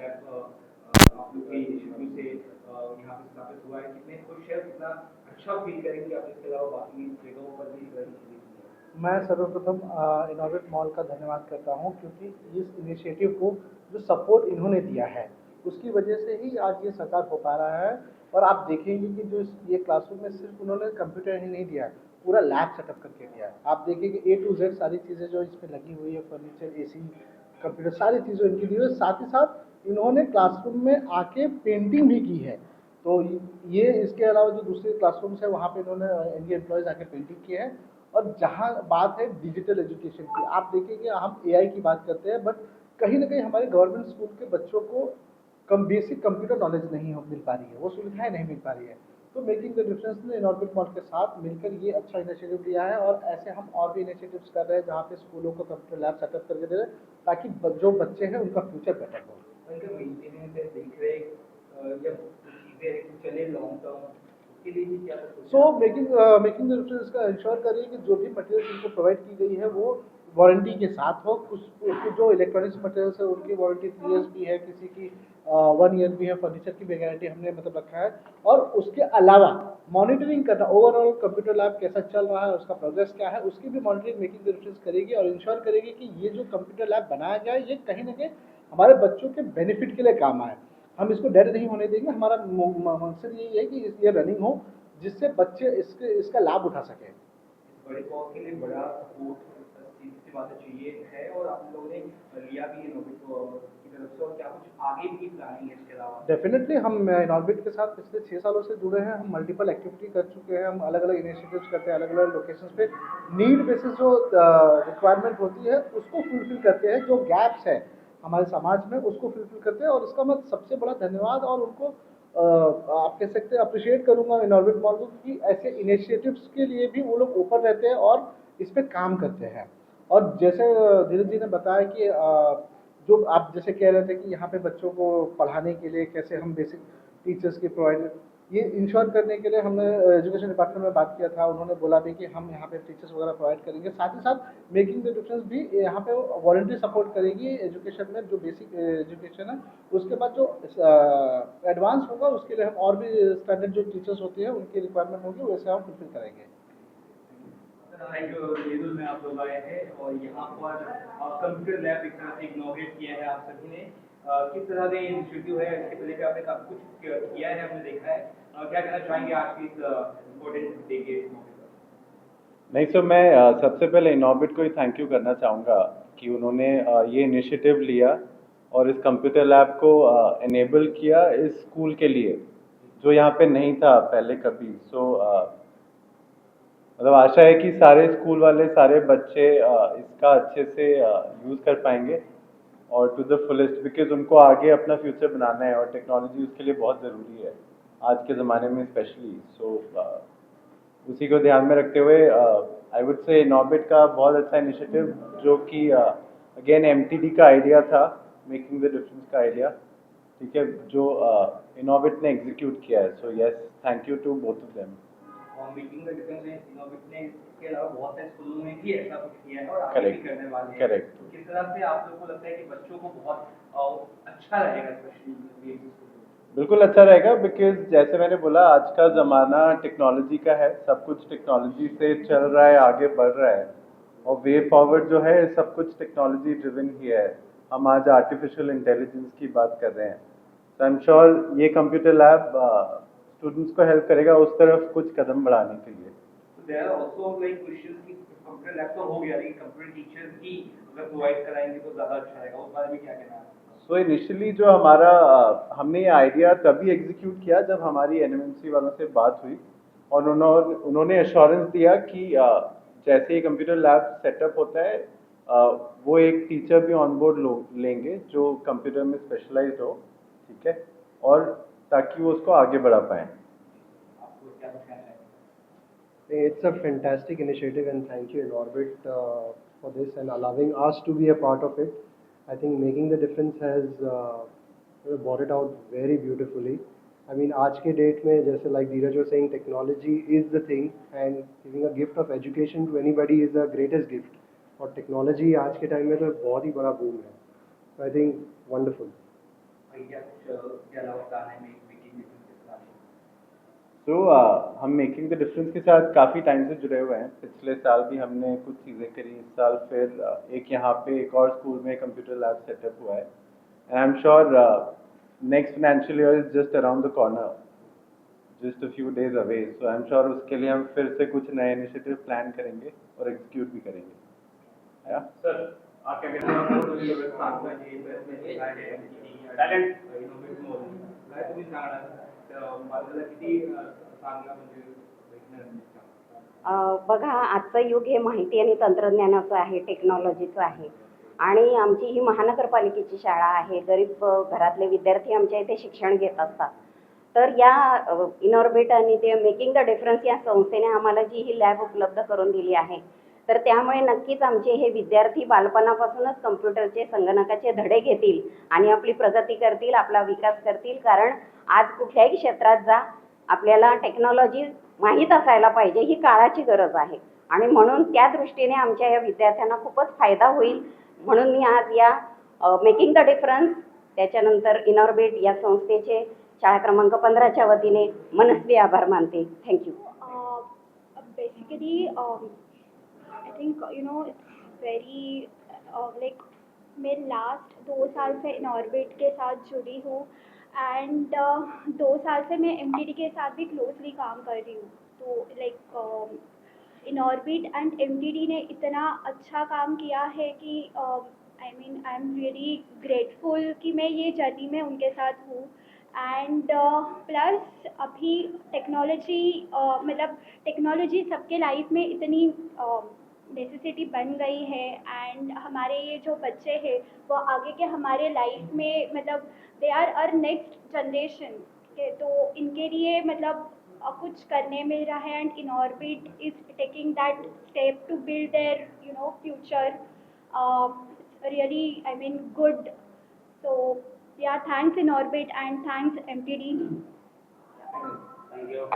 Lab आप लोग के इनिशिएटिव से यहाँ पे स्थापित हुआ है, कितने खुश है, कितना अच्छा फील करेंगे आप इसके अलावा बाकी जगहों पर भी इस तरह की चीज़ें की हैं? मैं सर्वप्रथम इनॉर्बिट मॉल का धन्यवाद करता हूँ, क्योंकि इस इनिशिएटिव को जो सपोर्ट इन्होंने दिया है उसकी वजह से ही आज ये साकार हो पा रहा है। और आप देखेंगे कि जो ये क्लासरूम में सिर्फ उन्होंने कंप्यूटर ही नहीं दिया है, पूरा लैब सेटअप करके दिया है। आप देखिए कि A to Z सारी चीज़ें जो इसमें लगी हुई है, फर्नीचर, AC, कंप्यूटर, सारी चीज़ें इनकी दी हुई है। साथ ही साथ इन्होंने क्लासरूम में आके पेंटिंग भी की है। तो ये इसके अलावा जो दूसरे क्लासरूम्स है वहाँ पे इन्होंने इनके एम्प्लॉयज़ आके पेंटिंग की है। और जहाँ बात है डिजिटल एजुकेशन की, आप देखिए कि हम AI की बात करते हैं, बट कहीं ना कहीं हमारे गवर्नमेंट स्कूल के बच्चों को कम बेसिक कंप्यूटर नॉलेज नहीं मिल पा रही है, वो सुविधाएं नहीं मिल पा रही है। तो मेकिंग द डिफरेंस ने इनऑर्बिट मॉल के साथ मिलकर ये अच्छा इनिशिएटिव लिया है, और ऐसे हम और भी इनिशिएटिव्स कर रहे हैं जहाँ पे स्कूलों को कंप्यूटर लैब सेटअप करके दे रहे हैं, ताकि जो बच्चे हैं उनका फ्यूचर बेटर हो। उनका मेंटेनेंस है, देख-रेख या चीज़ें चले लॉन्ग टर्म, उसके लिए भी क्या कुछ सो सोचा आपने? मेकिंग द डिफरेंस का इंश्योर करिए कि जो भी मटेरियल इनको प्रोवाइड की गई है वो वारंटी के साथ हो। कुछ उसकी जो इलेक्ट्रॉनिक्स मटेरियल्स है उनकी वारंटी 3 years भी है, किसी की 1 year भी है, फर्नीचर की भी गारंटी हमने मतलब रखा है। और उसके अलावा मॉनिटरिंग करना, ओवरऑल कंप्यूटर लैब कैसा चल रहा है, उसका प्रोग्रेस क्या है, उसकी भी मॉनिटरिंग मेकिंग द डिफरेंस करेगी और इंश्योर करेगी कि ये जो कंप्यूटर लैब बनाया गया है ये कहीं ना कहीं हमारे बच्चों के बेनिफिट के लिए काम आए। हम इसको डेड नहीं होने देंगे। हमारा मकसद यही है कि ये रनिंग हो, जिससे बच्चे इसका लाभ उठा सकें। बड़े कॉज के लिए बड़ा सपोर्ट सीधी बात चाहिए है, और आप लोगों ने लिया भी है नोबिट की तरफ से, और क्या कुछ आगे भी प्लानिंग है इसके अलावा? डेफिनेटली हम इनऑर्बिट के साथ पिछले 6 सालों से जुड़े हैं। हम मल्टीपल एक्टिविटी कर चुके हैं, हम अलग अलग इनिशिएटिव्स करते हैं, अलग अलग लोकेशंस पे नीड बेसिस जो रिक्वायरमेंट होती है उसको फुलफिल करते हैं। जो गैप्स है हमारे समाज में उसको फुलफिल करते हैं, और इसका मैं सबसे बड़ा धन्यवाद और उनको आप कह सकते हैं अप्रिशिएट करूंगा इनऑर्बिट मॉल को, क्योंकि ऐसे इनिशिएटिव्स के लिए भी वो लोग ओपन रहते हैं और इस पे काम करते हैं। और जैसे धीरज जी ने बताया कि जो आप जैसे कह रहे थे कि यहाँ पे बच्चों को पढ़ाने के लिए कैसे हम बेसिक टीचर्स की प्रोवाइड, ये इंश्योर करने के लिए हमने एजुकेशन डिपार्टमेंट में बात किया था। उन्होंने बोला भी कि हम यहाँ पे टीचर्स वगैरह प्रोवाइड करेंगे। साथ ही साथ मेकिंग द डिफरेंस भी यहाँ पे वॉलंटरी सपोर्ट करेगी एजुकेशन में, जो बेसिक एजुकेशन है। उसके बाद जो एडवांस होगा उसके लिए हम और भी स्टैंडर्ड जो टीचर्स होती है उनकी रिक्वायरमेंट होगी वैसे हम फुलफिल करेंगे। थैंक यू येदुल में आप लोग आए हैं और यहाँ पर कंप्यूटर लैब एक तरह से इनॉग्रेट किया है आप सभी ने। किस तरह का ये इनिशिएटिव है, इसके पहले भी आपने काफी कुछ किया है, हमने देखा है। क्या कहना चाहेंगे आज की इस इम्पोर्टेंट डे के मौके पर? नहीं सर, मैं सबसे पहले इनॉर्बिट को ही थैंक यू करना चाहूँगा कि उन्होंने ये इनिशिएटिव लिया और इस कंप्यूटर लैब को इनेबल किया इस स्कूल के लिए जो यहाँ पे नहीं था पहले कभी। सो मतलब आशा है कि सारे स्कूल वाले, सारे बच्चे इसका अच्छे से यूज़ कर पाएंगे और टू द फुलेस्ट, बिकॉज उनको आगे अपना फ्यूचर बनाना है और टेक्नोलॉजी उसके लिए बहुत ज़रूरी है आज के ज़माने में स्पेशली। सो उसी को ध्यान में रखते हुए आई वुड से इनॉर्बिट का बहुत अच्छा इनिशिएटिव, जो कि अगेन एमटीडी का आइडिया था, मेकिंग द डिफरेंस का आइडिया, ठीक है, जो इनॉर्बिट ने एग्जीक्यूट किया है। So yes, thank you to both of them. और मेकिंग द डिफरेंस में इनोवेट ने इसके अलावा बहुत सारे स्कूलों में भी ऐसा कुछ किया है और आगे भी करने वाले हैं। करेक्ट। तो किस तरह से आप लोगों को लगता है कि बच्चों को बहुत अच्छा रहेगा, स्पेशली बिल्कुल अच्छा रहेगा, बिकॉज जैसे मैंने बोला आज का ज़माना टेक्नोलॉजी का है, सब कुछ टेक्नोलॉजी से चल रहा है, आगे बढ़ रहा है और वे फॉरवर्ड जो है सब कुछ टेक्नोलॉजी ड्रिवन ही है। हम आज आर्टिफिशियल इंटेलिजेंस की बात कर रहे हैं। तो आई एम श्योर ये कंप्यूटर लैब स्टूडेंट्स को हेल्प करेगा उस तरफ कुछ कदम बढ़ाने के लिए। So there are also like questions कि कंप्यूटर लैब तो हो गया, लेकिन कंप्यूटर टीचर्स भी अगर प्रोवाइड कराएंगे तो ज़्यादा अच्छा रहेगा, उस बारे में क्या कहना है? सो इनिशियली जो हमारा हमने ये आइडिया तभी एग्जीक्यूट किया जब हमारी एनएमएमसी वालों से बात हुई और उन्होंने एश्योरेंस दिया कि जैसे ही कंप्यूटर लैब सेटअप होता है वो एक टीचर भी ऑन बोर्ड लेंगे जो कंप्यूटर में स्पेशलाइज्ड हो, ठीक है, और ताकि वो उसको आगे बढ़ा पाएँ। आपको क्या कहना है? It's a fantastic initiative, and thank you Inorbit for this and allowing us to be a part of it. I think making the difference has brought it out very beautifully. I mean, आज के date में जैसे like Dheeraj was saying, technology is the thing, and giving a gift of education to anybody is the greatest gift. और technology आज के time में तो बहुत ही बड़ा boom है. So I think wonderful. योगदान है मेकिंग डिफरेंस के साथ? हम मेकिंग द डिफरेंस के साथ काफ़ी टाइम से जुड़े हुए हैं। पिछले साल भी हमने कुछ चीज़ें करी, इस साल फिर एक यहाँ पे एक और स्कूल में कंप्यूटर लैब सेटअप हुआ है। And I am sure next financial year is just around the corner, just a few days away. So I am sure उसके लिए हम फिर से कुछ नए इनिशिएटिव प्लान करेंगे और एग्जीक्यूट भी करेंगे। सर आप क्या कहते हैं? साथ में टॅलेंट इनोव्हेट मॉल काय तुम्ही सांगणार मला किती चांगला म्हणजे बघा, आजचं युग हे माहिती आणि तंत्रज्ञानाचं आहे, टेक्नॉलॉजीचं आहे आणि आमची ही महानगरपालिकेची शाळा आहे. गरीब घरातले विद्यार्थी आमच्या इथे शिक्षण घेत असतात. तर या इनॉर्बिट आणि ते मेकिंग द डिफरन्स या संस्थेने आम्हाला जी ही लॅब उपलब्ध करून दिली आहे, तर त्यामुळे नक्कीच आमचे हे विद्यार्थी बालपणापासूनच कम्प्युटरचे, संगणकाचे धडे घेतील आणि आपली प्रगती करतील, आपला विकास करतील. कारण आज कुठल्याही क्षेत्रात जा, आपल्याला टेक्नॉलॉजी माहीत असायला पाहिजे, ही काळाची गरज आहे आणि म्हणून त्या दृष्टीने आमच्या या विद्यार्थ्यांना खूपच फायदा होईल. म्हणून मी आज या मेकिंग द डिफरन्स, त्याच्यानंतर इनॉर्बिट या संस्थेचे शाळा क्रमांक 15च्या वतीने मनस्वी आभार मानते. Thank you. Basically, I think it's very like मैं लास्ट 2 साल से इनऑर्बिट के साथ जुड़ी हूँ एंड 2 साल से मैं एमटीडी के साथ भी क्लोजली काम कर रही हूँ. तो लाइक इनऑर्बिट एंड एमटीडी ने इतना अच्छा काम किया है कि आई एम रियली ग्रेटफुल कि मैं ये जर्नी में उनके साथ हूँ. एंड प्लस अभी टेक्नोलॉजी मतलब टेक्नोलॉजी सबके लाइफ में इतनी नेसेसिटी बन गई है एंड हमारे ये जो बच्चे हैं वो आगे के हमारे लाइफ में मतलब they are our next generation के, तो इनके लिए मतलब कुछ करने मिल रहा है and Inorbit is taking that step to build their future really good. So yeah, thanks Inorbit and thanks MTD. Thank you.